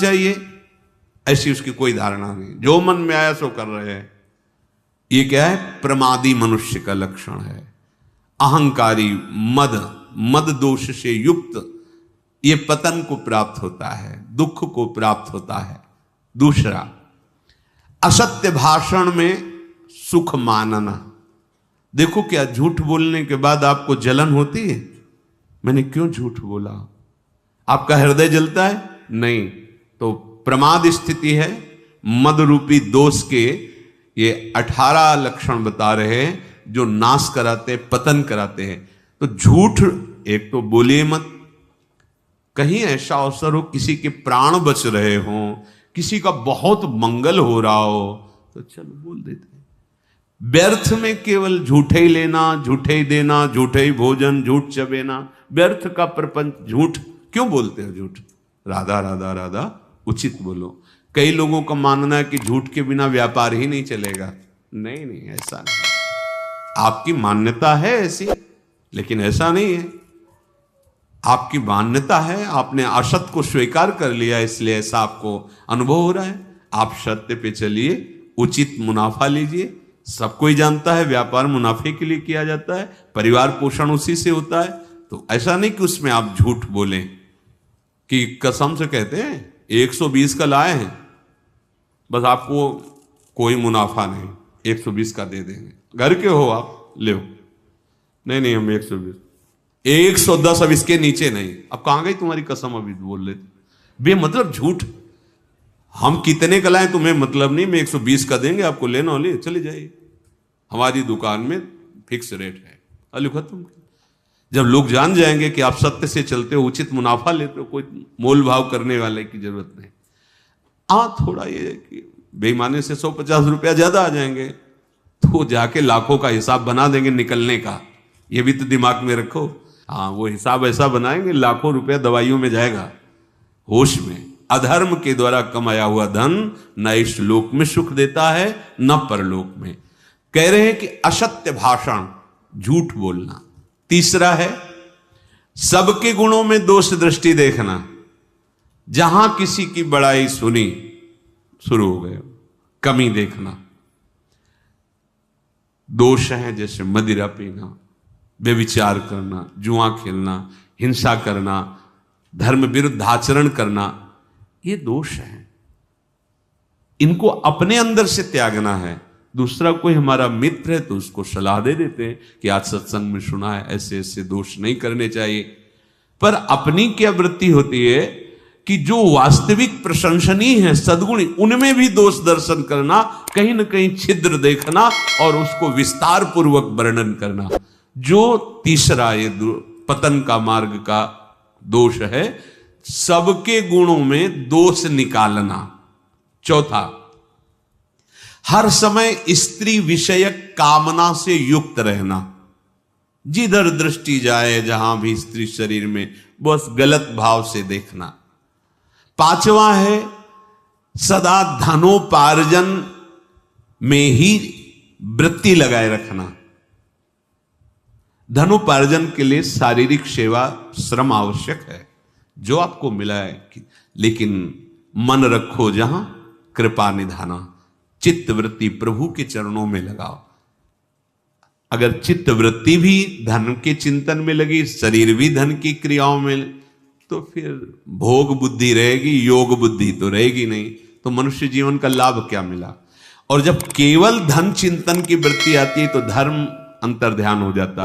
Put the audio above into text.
चाहिए, ऐसी उसकी कोई धारणा नहीं, जो मन में आया सो कर रहे हैं। ये क्या है? प्रमादी मनुष्य का लक्षण है। अहंकारी, मद दोष से युक्त ये पतन को प्राप्त होता है, दुख को प्राप्त होता है। दूसरा, असत्य भाषण में सुख मानना। देखो, क्या झूठ बोलने के बाद आपको जलन होती है? मैंने क्यों झूठ बोला? आपका हृदय जलता है? नहीं। तो प्रमाद स्थिति है। मद रूपी दोष के ये 18 लक्षण बता रहे हैं जो नाश कराते, पतन कराते हैं। तो झूठ एक तो बोलिए मत। कहीं ऐसा अवसर हो, किसी के प्राण बच रहे हों, किसी का बहुत मंगल हो रहा हो, तो चलो बोल देते हैं। व्यर्थ में केवल झूठे ही लेना, झूठे ही देना, झूठे ही भोजन, झूठ चबेना, व्यर्थ का प्रपंच। झूठ क्यों बोलते हो? झूठ राधा राधा राधा उचित बोलो। कई लोगों का मानना है कि झूठ के बिना व्यापार ही नहीं चलेगा। नहीं नहीं, ऐसा नहीं। आपकी मान्यता है ऐसी, लेकिन ऐसा नहीं है। आपकी मान्यता है, आपने असत को स्वीकार कर लिया, इसलिए ऐसा आपको अनुभव हो रहा है। आप सत्य पे चलिए, उचित मुनाफा लीजिए। सबको ही जानता है व्यापार मुनाफे के लिए किया जाता है, परिवार पोषण उसी से होता है। तो ऐसा नहीं कि उसमें आप झूठ बोलें कि कसम से कहते हैं 120 का लाए हैं, बस आपको कोई मुनाफा नहीं, 120 का दे देंगे। घर के हो आप, ले नहीं नहीं, हम 120, 110, अब इसके नीचे नहीं। अब कहां गई तुम्हारी कसम? अभी बोल रहे थे बेमतलब झूठ। हम कितने का लाए तुम्हें मतलब नहीं, मैं 120 का देंगे आपको, लेना हो ले, चले जाइए, हमारी दुकान में फिक्स रेट है। अली खत्म। जब लोग जान जाएंगे कि आप सत्य से चलते हो, उचित मुनाफा लेते हो, कोई मोल भाव करने वाले की जरूरत नहीं। थोड़ा ये कि बेईमानी से 150 रुपया ज्यादा आ जाएंगे तो जाके लाखों का हिसाब बना देंगे निकलने का। ये भी तो दिमाग में रखो। वो हिसाब ऐसा बनाएंगे, लाखों रुपया दवाइयों में जाएगा। होश में। अधर्म के द्वारा कमाया हुआ धन न इस लोक में सुख देता है न परलोक में। कह रहे हैं कि असत्य भाषण, झूठ बोलना। तीसरा है सबके गुणों में दोष दृष्टि देखना। जहां किसी की बड़ाई सुनी, शुरू हो गए कमी देखना। दोष है जैसे मदिरा पीना, व्यभिचार करना, जुआ खेलना, हिंसा करना, धर्म विरुद्ध आचरण करना, ये दोष है। इनको अपने अंदर से त्यागना है। दूसरा कोई हमारा मित्र है तो उसको सलाह दे देते हैं कि आज सत्संग में सुना है ऐसे ऐसे दोष नहीं करने चाहिए। पर अपनी क्या वृत्ति होती है कि जो वास्तविक प्रशंसनीय है, सद्गुणी, उनमें भी दोष दर्शन करना, कहीं ना कहीं छिद्र देखना और उसको विस्तार पूर्वक वर्णन करना। जो तीसरा ये पतन का मार्ग का दोष है, सबके गुणों में दोष निकालना। चौथा, हर समय स्त्री विषयक कामना से युक्त रहना। जिधर दृष्टि जाए, जहां भी स्त्री शरीर में, बस गलत भाव से देखना। पांचवा है सदा धनोपार्जन में ही वृत्ति लगाए रखना। धनोपार्जन के लिए शारीरिक सेवा, श्रम आवश्यक है, जो आपको मिला है, लेकिन मन रखो जहां कृपा निधाना। चित्त वृत्ति प्रभु के चरणों में लगाओ। अगर चित्त वृत्ति भी धन के चिंतन में लगी, शरीर भी धन की क्रियाओं में, तो फिर भोग बुद्धि रहेगी, योग बुद्धि तो रहेगी नहीं। तो मनुष्य जीवन का लाभ क्या मिला? और जब केवल धन चिंतन की वृत्ति आती है तो धर्म अंतर्ध्यान हो जाता है।